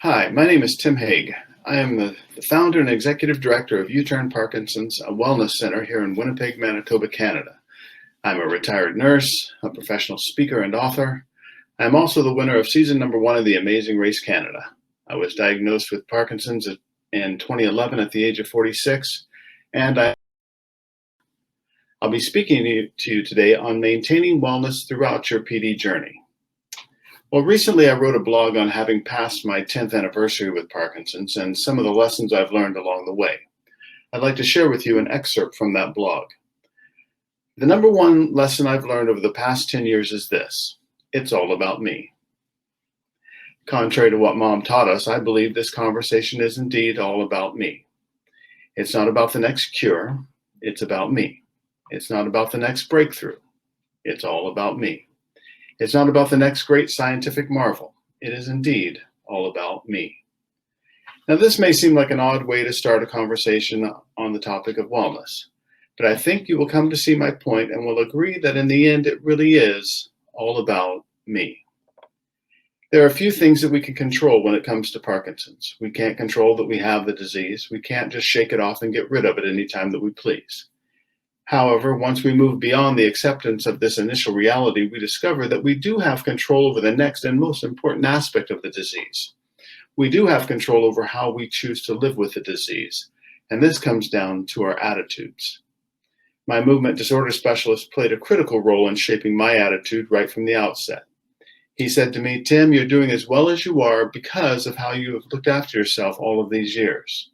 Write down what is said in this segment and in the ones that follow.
Hi, my name is Tim Hague. I am the founder and executive director of U-Turn Parkinson's, a wellness center here in Winnipeg, Manitoba, Canada. I'm a retired nurse, a professional speaker and author. I'm also the winner of season number 1 of The Amazing Race Canada. I was diagnosed with Parkinson's in 2011 at the age of 46, and I'll be speaking to you today on maintaining wellness throughout your PD journey. Well, recently I wrote a blog on having passed my 10th anniversary with Parkinson's and some of the lessons I've learned along the way. I'd like to share with you an excerpt from that blog. The number one lesson I've learned over the past 10 years is this: it's all about me. Contrary to what Mom taught us, I believe this conversation is indeed all about me. It's not about the next cure, it's about me. It's not about the next breakthrough, it's all about me. It's not about the next great scientific marvel. It is indeed all about me. Now, this may seem like an odd way to start a conversation on the topic of wellness, but I think you will come to see my point and will agree that in the end, it really is all about me. There are a few things that we can control when it comes to Parkinson's. We can't control that we have the disease. We can't just shake it off and get rid of it anytime that we please. However, once we move beyond the acceptance of this initial reality, we discover that we do have control over the next and most important aspect of the disease. We do have control over how we choose to live with the disease, and this comes down to our attitudes. My movement disorder specialist played a critical role in shaping my attitude right from the outset. He said to me, "Tim, you're doing as well as you are because of how you have looked after yourself all of these years."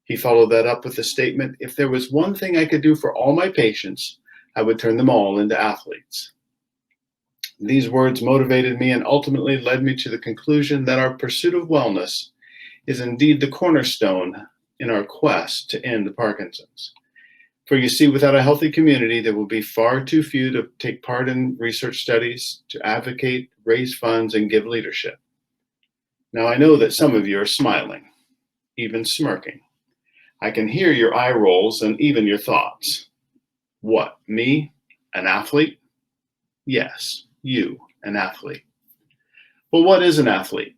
He followed that up with the statement, "If there was one thing I could do for all my patients, I would turn them all into athletes." These words motivated me and ultimately led me to the conclusion that our pursuit of wellness is indeed the cornerstone in our quest to end Parkinson's. For you see, without a healthy community, there will be far too few to take part in research studies, to advocate, raise funds, and give leadership. Now, I know that some of you are smiling, even smirking. I can hear your eye rolls and even your thoughts. What, me, an athlete? Yes, you, an athlete. Well, what is an athlete?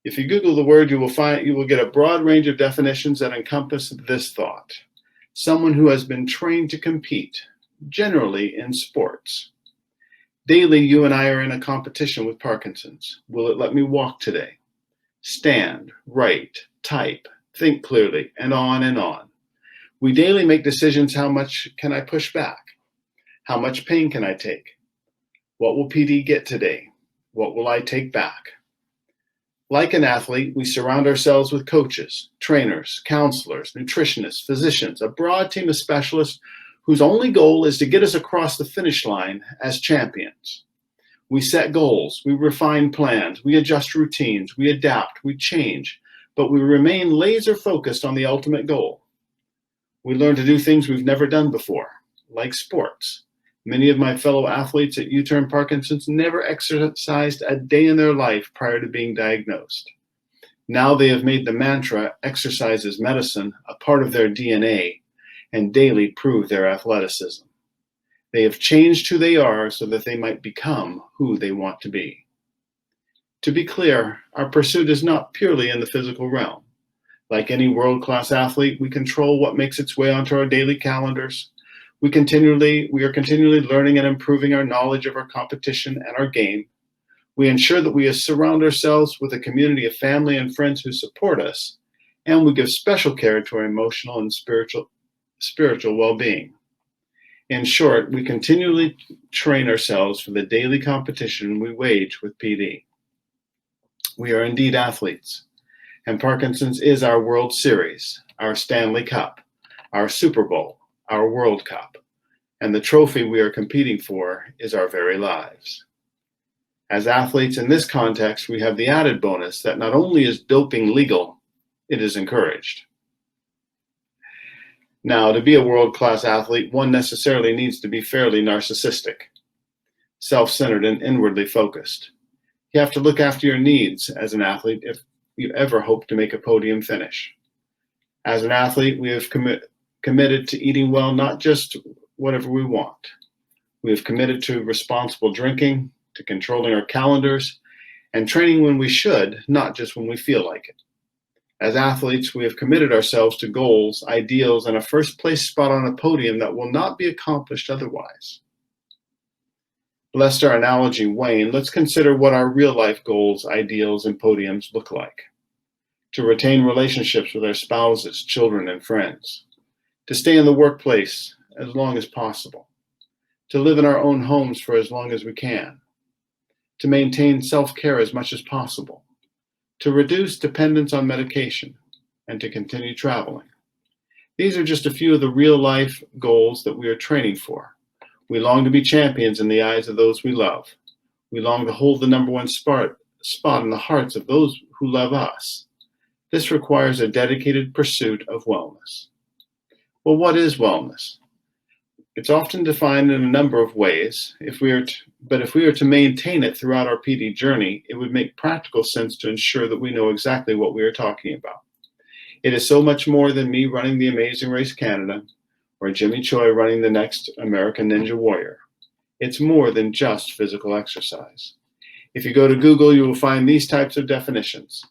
If you Google the word, you will get a broad range of definitions that encompass this thought: someone who has been trained to compete, generally in sports. Daily, you and I are in a competition with Parkinson's. Will it let me walk today? Stand, write, type, think clearly, and on and on. We daily make decisions: how much can I push back? How much pain can I take? What will PD get today? What will I take back? Like an athlete, we surround ourselves with coaches, trainers, counselors, nutritionists, physicians, a broad team of specialists whose only goal is to get us across the finish line as champions. We set goals, we refine plans, we adjust routines, we adapt, we change, but we remain laser focused on the ultimate goal. We learn to do things we've never done before, like sports. Many of my fellow athletes at U-Turn Parkinson's never exercised a day in their life prior to being diagnosed. Now they have made the mantra, "Exercise is medicine," a part of their DNA and daily prove their athleticism. They have changed who they are so that they might become who they want to be. To be clear, our pursuit is not purely in the physical realm. Like any world-class athlete, we control what makes its way onto our daily calendars. We are continually learning and improving our knowledge of our competition and our game. We ensure that we surround ourselves with a community of family and friends who support us, and we give special care to our emotional and spiritual well-being. In short, we continually train ourselves for the daily competition we wage with PD. We are indeed athletes, and Parkinson's is our World Series, our Stanley Cup, our Super Bowl, our World Cup, and the trophy we are competing for is our very lives. As athletes in this context, we have the added bonus that not only is doping legal, it is encouraged. Now, to be a world-class athlete, one necessarily needs to be fairly narcissistic, self-centered, and inwardly focused. You have to look after your needs as an athlete if you ever hope to make a podium finish. As an athlete, we have committed to eating well, not just whatever we want. We have committed to responsible drinking, to controlling our calendars, and training when we should, not just when we feel like it. As athletes, we have committed ourselves to goals, ideals, and a first-place spot on a podium that will not be accomplished otherwise. Lest our analogy wane, let's consider what our real-life goals, ideals, and podiums look like. To retain relationships with our spouses, children, and friends. To stay in the workplace as long as possible. To live in our own homes for as long as we can. To maintain self-care as much as possible. To reduce dependence on medication, and to continue traveling. These are just a few of the real-life goals that we are training for. We long to be champions in the eyes of those we love. We long to hold the number one spot in the hearts of those who love us. This requires a dedicated pursuit of wellness. Well, what is wellness? It's often defined in a number of ways. If we are to maintain it throughout our PD journey, it would make practical sense to ensure that we know exactly what we are talking about. It is so much more than me running the Amazing Race Canada or Jimmy Choi running the next American Ninja Warrior. It's more than just physical exercise. If you go to Google, you will find these types of definitions.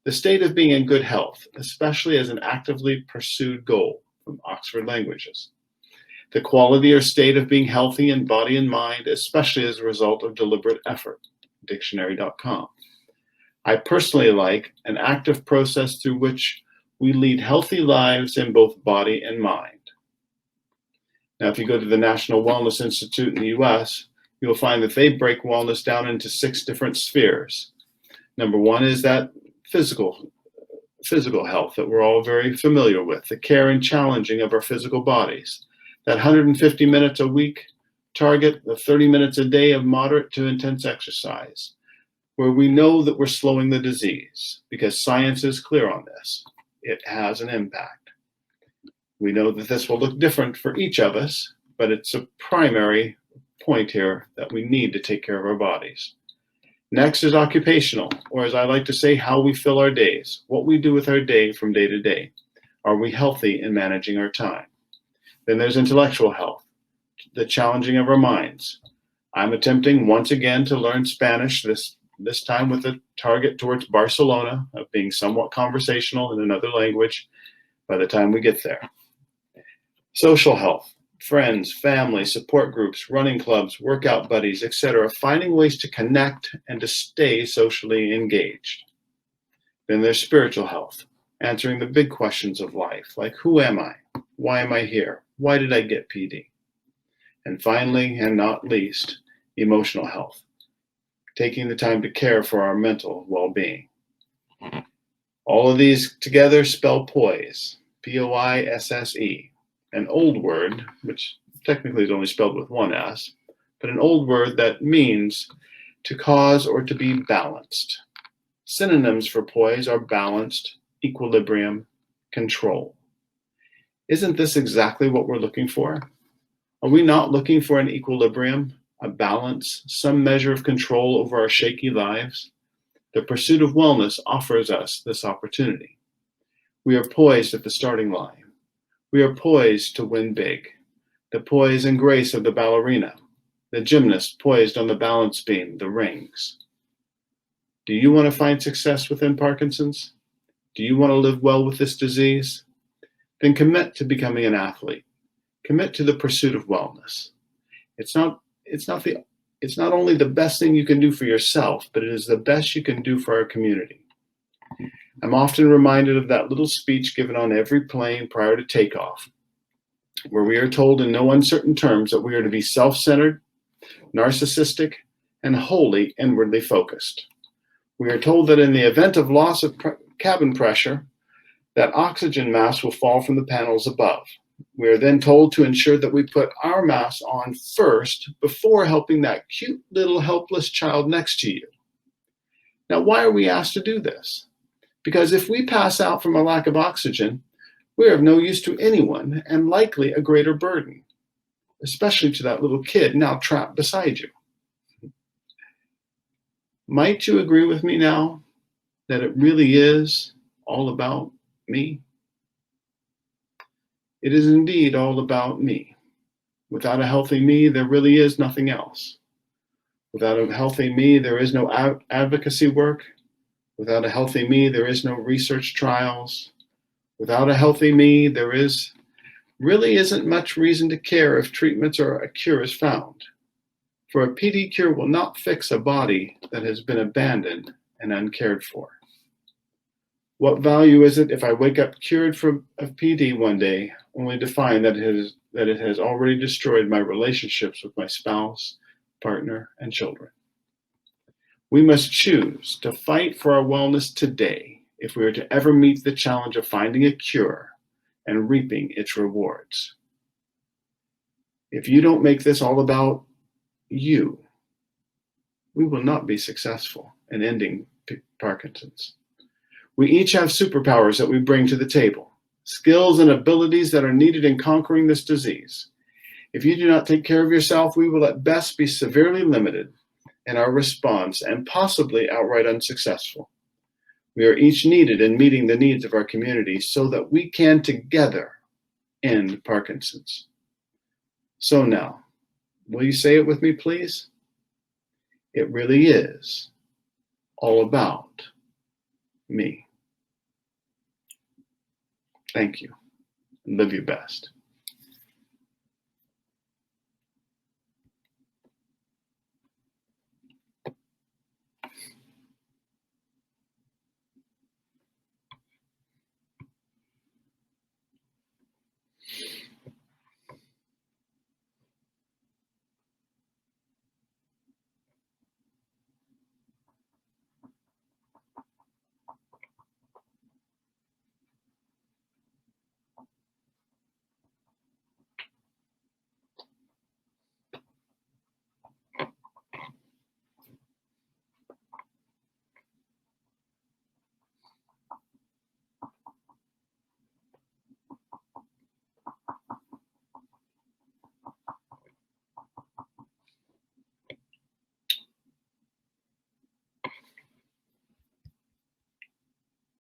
The state of being in good health, especially as an actively pursued goal, from Oxford Languages. The quality or state of being healthy in body and mind, especially as a result of deliberate effort, dictionary.com. I personally like an active process through which we lead healthy lives in both body and mind. Now, if you go to the National Wellness Institute in the US, you'll find that they break wellness down into 6 different spheres. Number 1 is that physical health that we're all very familiar with, the care and challenging of our physical bodies. That 150 minutes a week target, the 30 minutes a day of moderate to intense exercise, where we know that we're slowing the disease because science is clear on this. It has an impact. We know that this will look different for each of us, but it's a primary point here that we need to take care of our bodies. Next is occupational, or as I like to say, how we fill our days, what we do with our day from day to day. Are we healthy in managing our time? Then there's intellectual health, the challenging of our minds. I'm attempting once again to learn Spanish, this time with a target towards Barcelona, of being somewhat conversational in another language by the time we get there. Social health, friends, family, support groups, running clubs, workout buddies, etc., finding ways to connect and to stay socially engaged. Then there's spiritual health, answering the big questions of life, like who am I? Why am I here? Why did I get PD? And finally, and not least, emotional health, taking the time to care for our mental well-being. All of these together spell poise, P-O-I-S-S-E, an old word, which technically is only spelled with one S, but an old word that means to cause or to be balanced. Synonyms for poise are balanced, equilibrium, control. Isn't this exactly what we're looking for? Are we not looking for an equilibrium, a balance, some measure of control over our shaky lives? The pursuit of wellness offers us this opportunity. We are poised at the starting line. We are poised to win big. The poise and grace of the ballerina, the gymnast poised on the balance beam, the rings. Do you want to find success within Parkinson's? Do you want to live well with this disease? Then commit to becoming an athlete. Commit to the pursuit of wellness. It's not only the best thing you can do for yourself, but it is the best you can do for our community. I'm often reminded of that little speech given on every plane prior to takeoff, where we are told in no uncertain terms that we are to be self-centered, narcissistic, and wholly inwardly focused. We are told that in the event of loss of cabin pressure, that oxygen masks will fall from the panels above. We are then told to ensure that we put our masks on first before helping that cute little helpless child next to you. Now, why are we asked to do this? Because if we pass out from a lack of oxygen, we are of no use to anyone and likely a greater burden, especially to that little kid now trapped beside you. Might you agree with me now that it really is all about me? It is indeed all about me. Without a healthy me, there really is nothing else. Without a healthy me, there is no advocacy work. Without a healthy me, there is no research trials. Without a healthy me, there really isn't much reason to care if treatments or a cure is found. For a PD cure will not fix a body that has been abandoned and uncared for. What value is it if I wake up cured of PD one day, only to find that it has already destroyed my relationships with my spouse, partner, and children? We must choose to fight for our wellness today if we are to ever meet the challenge of finding a cure and reaping its rewards. If you don't make this all about you, we will not be successful in ending Parkinson's. We each have superpowers that we bring to the table, skills and abilities that are needed in conquering this disease. If you do not take care of yourself, we will at best be severely limited in our response and possibly outright unsuccessful. We are each needed in meeting the needs of our community so that we can together end Parkinson's. So now, will you say it with me, please? It really is all about me. Thank you, and live your best.